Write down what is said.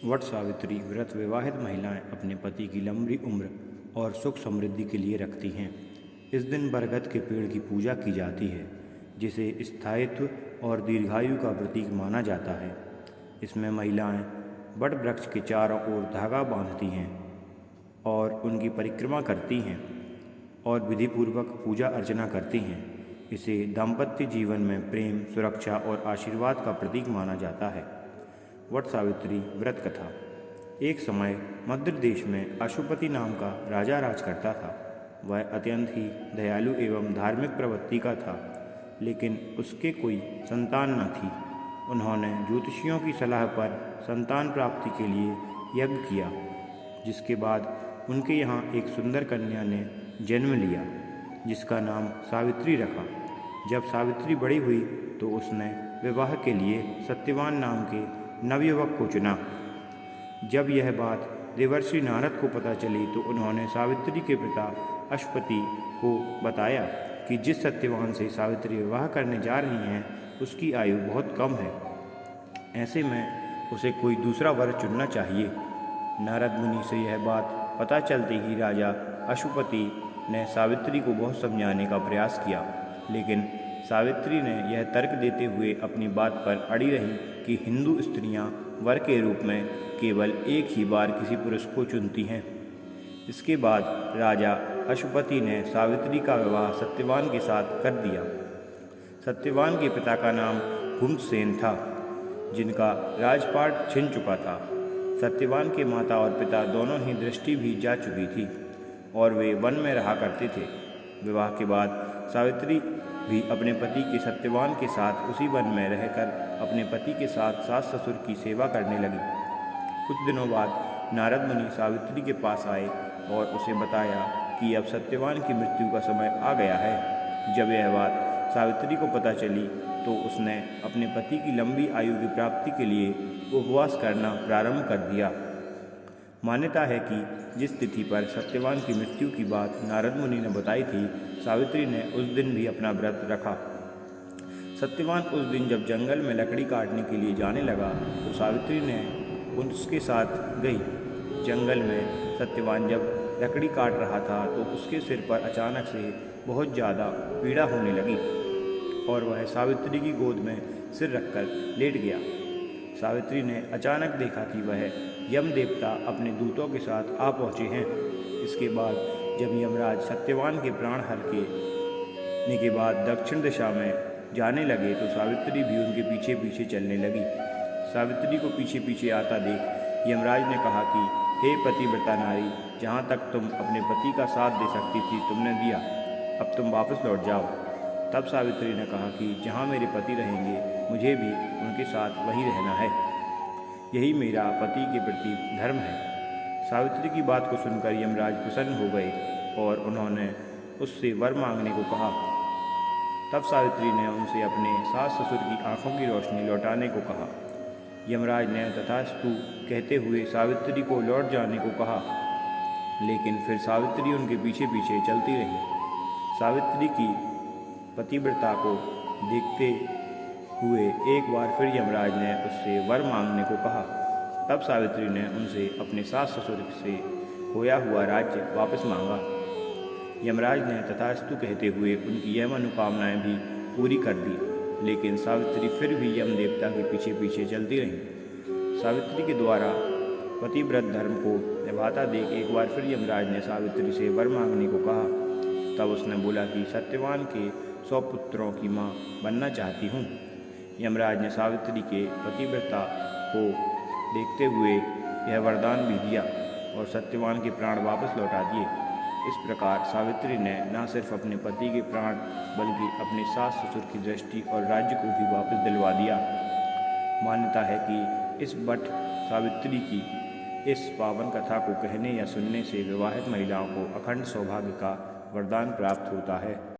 वट सावित्री व्रत विवाहित महिलाएं अपने पति की लंबी उम्र और सुख समृद्धि के लिए रखती हैं। इस दिन बरगद के पेड़ की पूजा की जाती है, जिसे स्थायित्व और दीर्घायु का प्रतीक माना जाता है। इसमें महिलाएं वट वृक्ष के चारों ओर धागा बांधती हैं और उनकी परिक्रमा करती हैं और विधिपूर्वक पूजा अर्चना करती हैं। इसे दाम्पत्य जीवन में प्रेम, सुरक्षा और आशीर्वाद का प्रतीक माना जाता है। वट सावित्री व्रत कथा। एक समय मध्य देश में अशुपति नाम का राजा राज करता था। वह अत्यंत ही दयालु एवं धार्मिक प्रवृत्ति का था, लेकिन उसके कोई संतान न थी। उन्होंने ज्योतिषियों की सलाह पर संतान प्राप्ति के लिए यज्ञ किया, जिसके बाद उनके यहाँ एक सुंदर कन्या ने जन्म लिया, जिसका नाम सावित्री रखा। जब सावित्री बड़ी हुई तो उसने विवाह के लिए सत्यवान नाम के नवयुवक को चुना। जब यह बात देवर्षि नारद को पता चली तो उन्होंने सावित्री के पिता अशुपति को बताया कि जिस सत्यवान से सावित्री विवाह करने जा रही हैं उसकी आयु बहुत कम है। ऐसे में उसे कोई दूसरा वर चुनना चाहिए। नारद मुनि से यह बात पता चलते ही राजा अशुपति ने सावित्री को बहुत समझाने का प्रयास किया, लेकिन सावित्री ने यह तर्क देते हुए अपनी बात पर अड़ी रही कि हिंदू स्त्रियां वर के रूप में केवल एक ही बार किसी पुरुष को चुनती हैं। इसके बाद राजा अशुपति ने सावित्री का विवाह सत्यवान के साथ कर दिया। सत्यवान के पिता का नाम घुमसेन था, जिनका राजपाट छिन चुका था। सत्यवान के माता और पिता दोनों ही दृष्टि भी जा चुकी थी और वे वन में रहा करते थे। विवाह के बाद सावित्री भी अपने पति के सत्यवान के साथ उसी वन में रहकर अपने पति के साथ सास ससुर की सेवा करने लगी। कुछ दिनों बाद नारद मुनि सावित्री के पास आए और उसे बताया कि अब सत्यवान की मृत्यु का समय आ गया है। जब यह बात सावित्री को पता चली तो उसने अपने पति की लंबी आयु की प्राप्ति के लिए उपवास करना प्रारंभ कर दिया। मान्यता है कि जिस तिथि पर सत्यवान की मृत्यु की बात नारद मुनि ने बताई थी, सावित्री ने उस दिन भी अपना व्रत रखा। सत्यवान उस दिन जब जंगल में लकड़ी काटने के लिए जाने लगा तो सावित्री ने उसके साथ गई। जंगल में सत्यवान जब लकड़ी काट रहा था तो उसके सिर पर अचानक से बहुत ज़्यादा पीड़ा होने लगी और वह सावित्री की गोद में सिर रखकर लेट गया। सावित्री ने अचानक देखा कि वह यम देवता अपने दूतों के साथ आ पहुँचे हैं। इसके बाद जब यमराज सत्यवान के प्राण हरने के बाद दक्षिण दिशा में जाने लगे तो सावित्री भी उनके पीछे पीछे चलने लगी। सावित्री को पीछे पीछे आता देख यमराज ने कहा कि हे पतिव्रता नारी, जहाँ तक तुम अपने पति का साथ दे सकती थी तुमने दिया, अब तुम वापस लौट जाओ। तब सावित्री ने कहा कि जहाँ मेरे पति रहेंगे मुझे भी उनके साथ वहीं रहना है। यही मेरा पति के प्रति धर्म है। सावित्री की बात को सुनकर यमराज प्रसन्न हो गए और उन्होंने उससे वर मांगने को कहा। तब सावित्री ने उनसे अपने सास ससुर की आंखों की रोशनी लौटाने को कहा। यमराज ने तथास्तु कहते हुए सावित्री को लौट जाने को कहा, लेकिन फिर सावित्री उनके पीछे पीछे चलती रही। सावित्री की पतिव्रता को देखते हुए एक बार फिर यमराज ने उससे वर मांगने को कहा। तब सावित्री ने उनसे अपने सास ससुर से खोया हुआ राज्य वापस मांगा। यमराज ने तथास्तु कहते हुए उनकी यह मनोकामनाएं भी पूरी कर दी, लेकिन सावित्री फिर भी यम देवता के पीछे पीछे चलती रही। सावित्री के द्वारा पतिव्रत धर्म को निभाता देख एक बार फिर यमराज ने सावित्री से वर मांगने को कहा। तब उसने बोला कि सत्यवान के 100 पुत्रों की माँ बनना चाहती हूँ। यमराज ने सावित्री के पतिव्रता को देखते हुए यह वरदान भी दिया और सत्यवान के प्राण वापस लौटा दिए। इस प्रकार सावित्री ने न सिर्फ अपने पति के प्राण बल्कि अपने सास ससुर की दृष्टि और राज्य को भी वापस दिलवा दिया। मान्यता है कि इस वट सावित्री की इस पावन कथा को कहने या सुनने से विवाहित महिलाओं को अखंड सौभाग्य का वरदान प्राप्त होता है।